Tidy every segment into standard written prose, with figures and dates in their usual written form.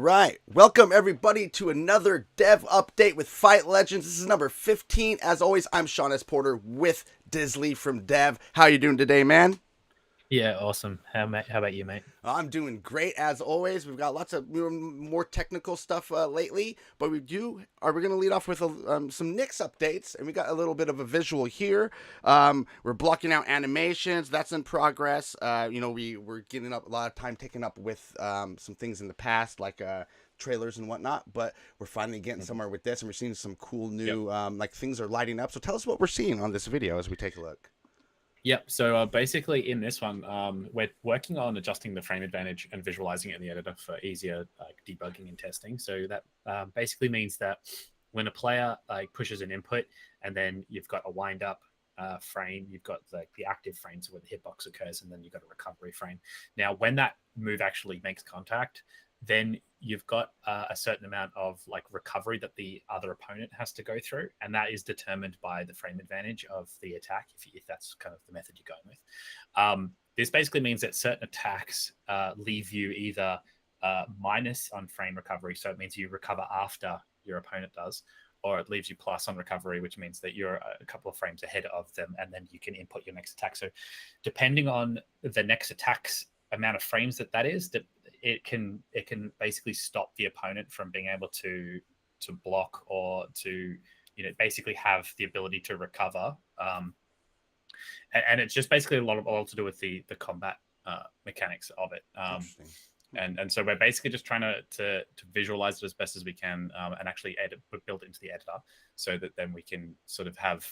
right. Welcome everybody to another dev update with Fight Legends. This is number 15. As always, I'm Sean S. Porter with Dizzley from Dev. How you doing today, man? Yeah, awesome. How about you, mate? I'm doing great as always. We've got lots of more technical stuff lately, but we're going to lead off with some Nix updates, and we got a little bit of a visual here. We're blocking out animations. That's in progress. We're getting up a lot of time taken up with some things in the past, like trailers and whatnot, but we're finally getting Mhm. somewhere with this, and we're seeing some cool Yep. new like things are lighting up. So tell us what we're seeing on this video as we take a look. Yep. So basically, in this one, we're working on adjusting the frame advantage and visualizing it in the editor for easier debugging and testing. So that basically means that when a player pushes an input and then you've got a wind up frame, you've got the active frames where the hitbox occurs, and then you've got a recovery frame. Now, when that move actually makes contact, then you've got a certain amount of recovery that the other opponent has to go through, and that is determined by the frame advantage of the attack, if that's kind of the method you're going with. This basically means that certain attacks leave you either minus on frame recovery, so it means you recover after your opponent does, or it leaves you plus on recovery, which means that you're a couple of frames ahead of them, and then you can input your next attack. So depending on the next attack's amount of frames that is, that it can basically stop the opponent from being able to block or to basically have the ability to recover. And it's just basically a lot to do with the combat mechanics of it. Interesting. And so we're basically just trying to visualize it as best as we can, and actually build it into the editor, so that then we can sort of have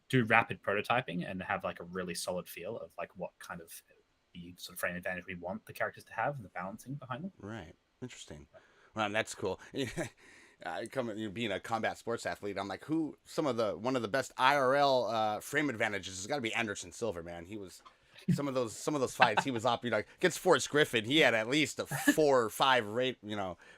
do rapid prototyping and have like a really solid feel of like what kind of the sort of frame advantage we want the characters to have and the balancing behind them. Right. Interesting. Well, that's cool. Being a combat sports athlete, I'm like, one of the best IRL frame advantages has got to be Anderson Silver, man. He was some of those fights he was up, against Forrest Griffin. He had at least a 4 or 5 rate,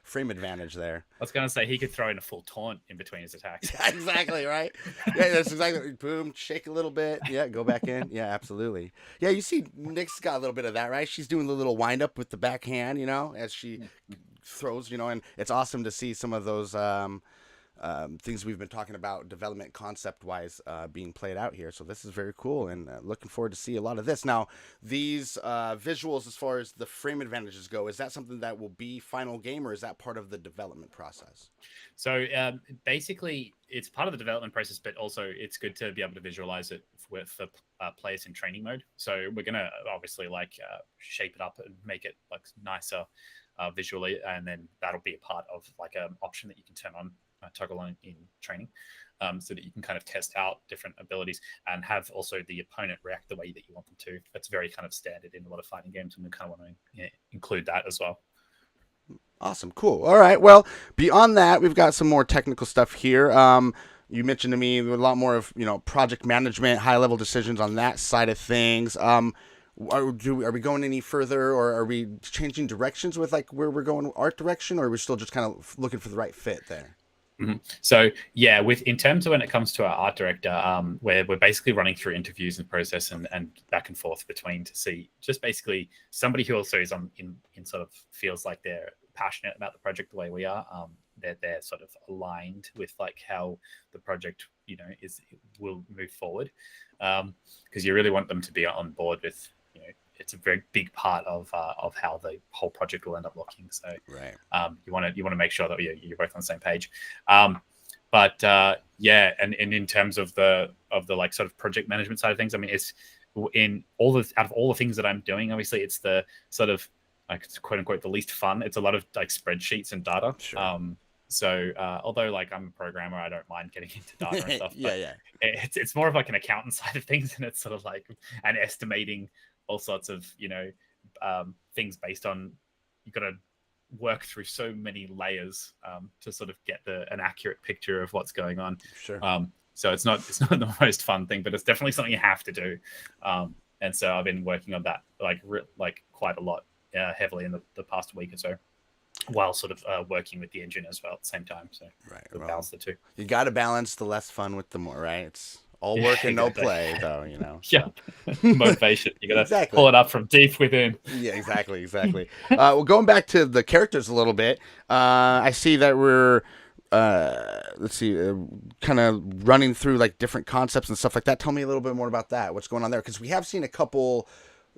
frame advantage there. I was gonna say he could throw in a full taunt in between his attacks. Yeah, exactly right. Yeah, that's exactly. Boom, shake a little bit. Yeah, go back in. Yeah, absolutely. Yeah, you see, Nick's got a little bit of that, right? She's doing the little wind up with the backhand, as she throws, and it's awesome to see some of those things we've been talking about development concept wise being played out here. So this is very cool, and looking forward to see a lot of this. Now, these visuals, as far as the frame advantages go, is that something that will be final game, or is that part of the development process? So basically, it's part of the development process, but also it's good to be able to visualize it with the players in training mode. So we're gonna obviously shape it up and make it like nicer visually, and then that'll be a part of like an option that you can turn on, toggle on in training, so that you can kind of test out different abilities and have also the opponent react the way that you want them to. That's very kind of standard in a lot of fighting games, and we kind of want to include that as well. Awesome, cool. All right. Well, beyond that, we've got some more technical stuff here. You mentioned to me a lot more of project management, high level decisions on that side of things. Are we going any further, or are we changing directions with like where we're going art direction, or are we still just kind of looking for the right fit there? Mm-hmm. So yeah, in terms of when it comes to our art director, we're basically running through interviews and process and back and forth between to see just basically somebody who also is in sort of feels like they're passionate about the project the way we are. They're sort of aligned with like how the project will move forward, because you really want them to be on board with it's a very big part of how the whole project will end up looking. So right. You want to make sure that you're both on the same page. Yeah, and in terms of the like sort of project management side of things, I mean, it's in out of all the things that I'm doing, obviously it's the sort of like quote unquote the least fun. It's a lot of like spreadsheets and data. Sure. So although like I'm a programmer, I don't mind getting into data and stuff. Yeah, but yeah. It's more of like an accountant side of things, and it's sort of like and estimating all sorts of things based on you've got to work through so many layers to sort of get an accurate picture of what's going on. Sure. So it's not the most fun thing, but it's definitely something you have to do. And so I've been working on that like quite a lot heavily in the past week or so, while sort of working with the engine as well at the same time. So right. balance the two. You got to balance the less fun with the more, right? It's All Yeah, work and no exactly. play, though, you know. Yeah, So motivation. You gotta pull exactly. it up from deep within. Yeah, exactly, exactly. Well, going back to the characters a little bit, I see that we're, let's see, kind of running through like different concepts and stuff like that. Tell me a little bit more about that. What's going on there? Because we have seen a couple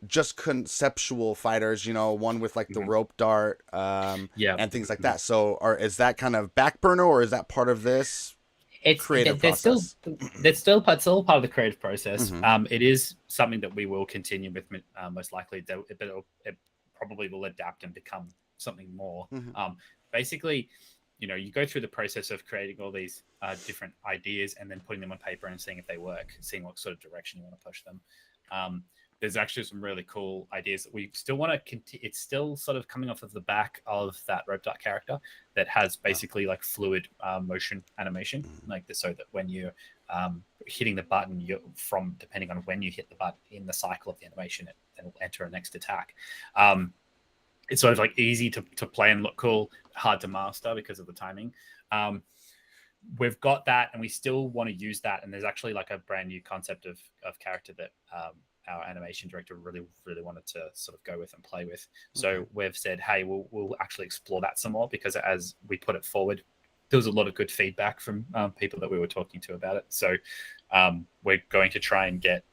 just conceptual fighters, you know, one with like the Mhm. rope dart, Yeah. and things like Mhm. that. So, is that kind of back burner, or is that part of this creative There's still process? it's all part of the creative process. Mm-hmm. It is something that we will continue with, most likely. But it probably will adapt and become something more. Mm-hmm. Basically, you go through the process of creating all these different ideas and then putting them on paper and seeing if they work, seeing what sort of direction you want to push them. Um, there's actually some really cool ideas that we still want to continue. It's still sort of coming off of the back of that rope dart character that has Oh. basically like fluid motion animation, Mm-hmm. like this, so that when you're hitting the button, depending on when you hit the button in the cycle of the animation, it will enter a next attack. It's sort of like easy to play and look cool, hard to master because of the timing. We've got that, and we still want to use that. And there's actually like a brand new concept of character that our animation director really wanted to sort of go with and play with. So Okay. we've said, hey, we'll actually explore that some more, because as we put it forward, there was a lot of good feedback from people that we were talking to about it. So we're going to try and get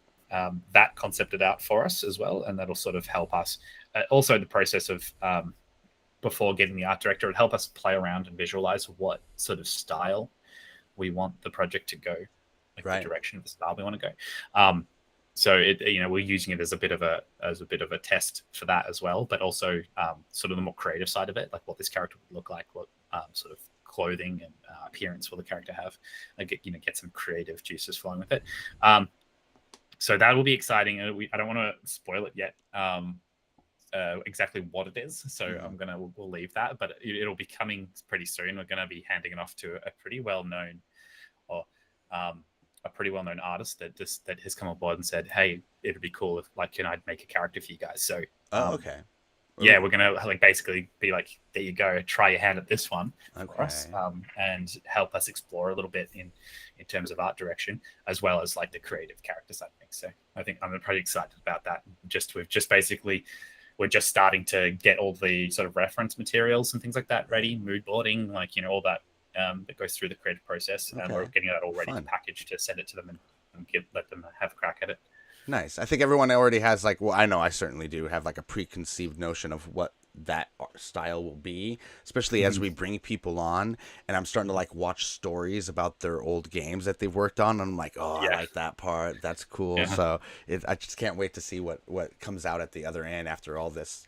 that concepted out for us as well, and that'll sort of help us. Also, the process of before getting the art director, it'll help us play around and visualize what sort of style we want the project to go, like the Right. direction of the style we want to go. So we're using it as a bit of a test for that as well, but also sort of the more creative side of it, like what this character would look like, what sort of clothing and appearance will the character have, like get some creative juices flowing with it. So that will be exciting. I don't want to spoil it yet. Exactly what it is, so Mm-hmm. we'll leave that, but it'll be coming pretty soon. We're going to be handing it off to a pretty well known, or a pretty well known artist that has come on board and said, hey, it'd be cool if, like, can I make a character for you guys? So Oh, okay. yeah, Ooh. we're gonna like basically be like, there you go, try your hand at this one for us, Okay. and help us explore a little bit in terms of art direction, as well as like the creative character side of things. So I think I'm pretty excited about that. We're just starting to get all the sort of reference materials and things like that ready, mood boarding, like all that that goes through the creative process, and we're Okay. getting that all ready to Fun. package to send it to them and let them have a crack at it. Nice. I think everyone already has like, well, I know I certainly do have like a preconceived notion of what that style will be, especially as Mm-hmm. we bring people on and I'm starting to like watch stories about their old games that they've worked on. And I'm like, oh, I Yeah, like that part. That's cool. yeah, So I just can't wait to see what comes out at the other end after all these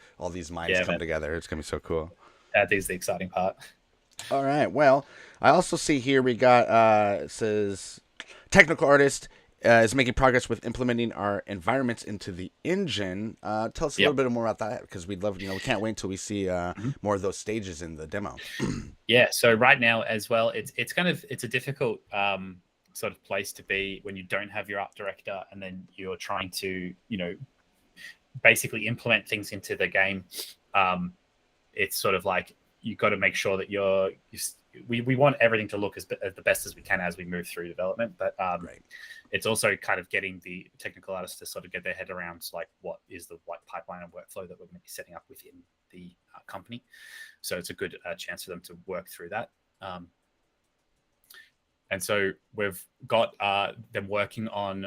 minds yeah, come man. together. It's gonna be so cool. That is the exciting part. All right. Well, I also see here we got it says technical artist is making progress with implementing our environments into the engine. Tell us a little Yep. bit more about that because we'd love, we can't wait until we see Mhm. more of those stages in the demo. Yeah. So right now as well, it's a difficult sort of place to be when you don't have your art director, and then you're trying to basically implement things into the game. It's sort of like you got to make sure that we want everything to look as the best as we can as we move through development, but Right. it's also kind of getting the technical artists to sort of get their head around like what is the pipeline and workflow that we're going to be setting up within the company. So it's a good chance for them to work through that. And so we've got them working on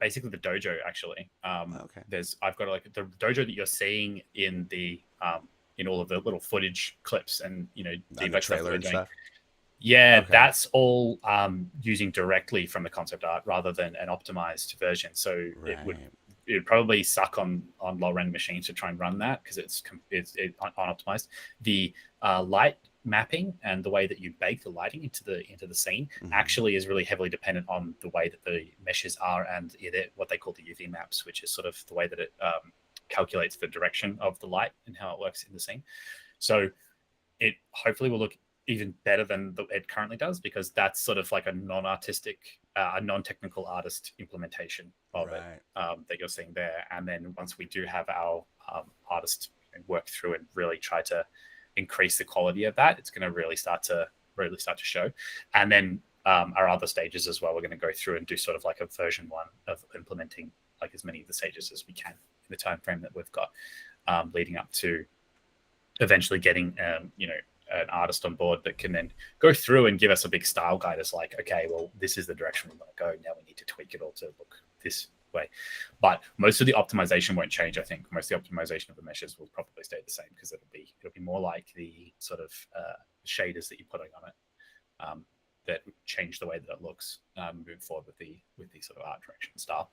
basically the dojo. Actually, Okay. I've got like the dojo that you're seeing in all of the little footage clips and On the debug stuff that trailer we're and doing. stuff. Yeah, Okay. that's all using directly from the concept art rather than an optimized version. So Right. it would probably suck on lower end machines to try and run that because it's unoptimized. The light mapping and the way that you bake the lighting into the scene Mm-hmm. actually is really heavily dependent on the way that the meshes are and what they call the UV maps, which is sort of the way that it calculates the direction of the light and how it works in the scene. So it hopefully will look even better than it currently does, because that's sort of like a non-artistic, a non-technical artist implementation of it Right. that you're seeing there. And then once we do have our artist work through and really try to increase the quality of that, it's going to really start to show. And then our other stages as well. We're going to go through and do sort of like a version 1 of implementing like as many of the stages as we can in the time frame that we've got, leading up to eventually getting an artist on board that can then go through and give us a big style guide. It's like, okay, well, this is the direction we want to go. Now we need to tweak it all to look this way. But most of the optimization won't change. I think most of the optimization of the meshes will probably stay the same, because it'll be more like the sort of shaders that you're putting on it that change the way that it looks moving forward with the sort of art direction style.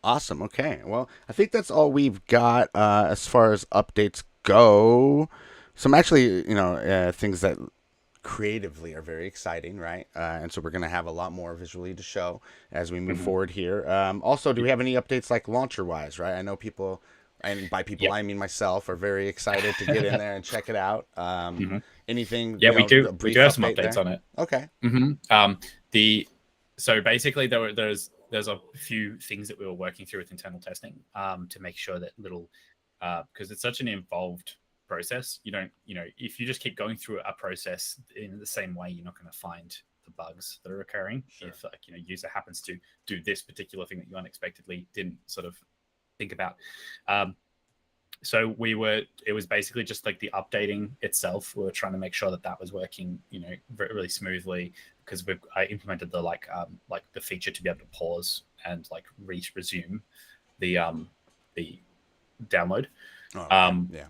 Awesome. Okay. Well, I think that's all we've got as far as updates go. Some actually, things that creatively are very exciting, right? And so we're going to have a lot more visually to show as we move forward here. Also, do we have any updates like launcher-wise, right? I know people, and by people I mean myself, are very excited to get in there and check it out. Anything? Yeah, we do have some updates there? on it. Okay. So basically, there's a few things that we were working through with internal testing to make sure that because it's such an involved process, if you just keep going through a process in the same way, you're not going to find the bugs that are occurring. Sure. If user happens to do this particular thing that you unexpectedly didn't sort of think about. So it was basically just like the updating itself. We were trying to make sure that was working, really smoothly, because I implemented the the feature to be able to pause and like resume the download.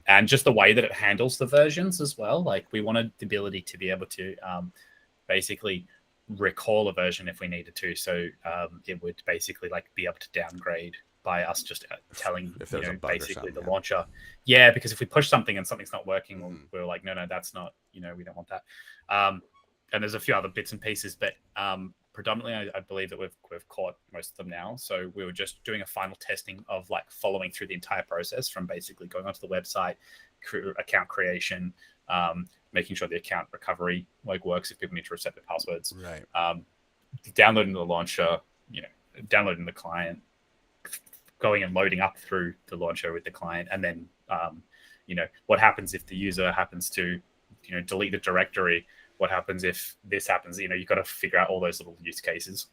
And just the way that it handles the versions as well. Like, we wanted the ability to be able to basically recall a version if we needed to. So it would basically like be able to downgrade by us just telling basically the launcher. Yeah, because if we push something and something's not working, we're like, no, that's not, we don't want that. And there's a few other bits and pieces, but predominantly I believe that we've caught most of them now. So we were just doing a final testing of like following through the entire process, from basically going onto the website, account creation, making sure the account recovery works if people need to reset their passwords, right? Downloading the launcher, downloading the client, going and loading up through the launcher with the client, and then what happens if the user happens to delete the directory. What happens if this happens? You've got to figure out all those little use cases.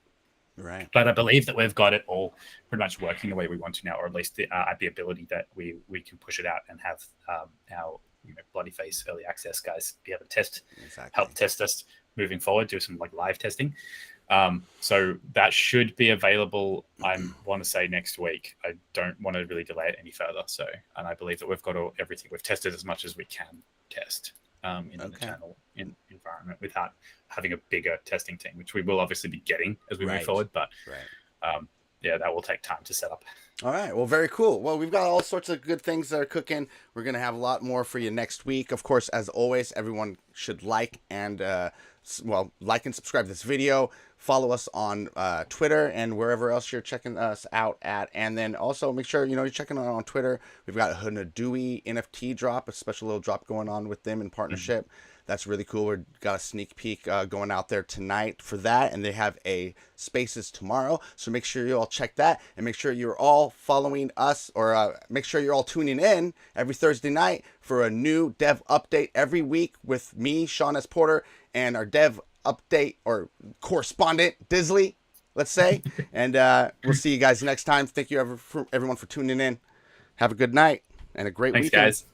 Right. But I believe that we've got it all pretty much working the way we want to now, or at least at the ability that we can push it out and have our bloody face early access guys be able to help test us moving forward, do some live testing. So that should be available, I want to say, next week. I don't want to really delay it any further. So, and I believe that we've got everything. We've tested as much as we can test in an internal environment without having a bigger testing team, which we will obviously be getting as we move forward. But that will take time to set up. All right. Well, very cool. Well, we've got all sorts of good things that are cooking. We're going to have a lot more for you next week. Of course, as always, everyone should like and subscribe to this video. Follow us on Twitter and wherever else you're checking us out at. And then also make sure, you're checking out on Twitter. We've got a Hunadui NFT drop, a special little drop going on with them in partnership. That's really cool. We've got a sneak peek going out there tonight for that. And they have a Spaces tomorrow. So make sure you all check that. And make sure you're all following us, or make sure you're all tuning in every Thursday night for a new dev update every week with me, Sean S. Porter, and our dev update or correspondent, Dizzley, let's say. And we'll see you guys next time. Thank you everyone for tuning in. Have a good night and a great weekend. Thanks, guys.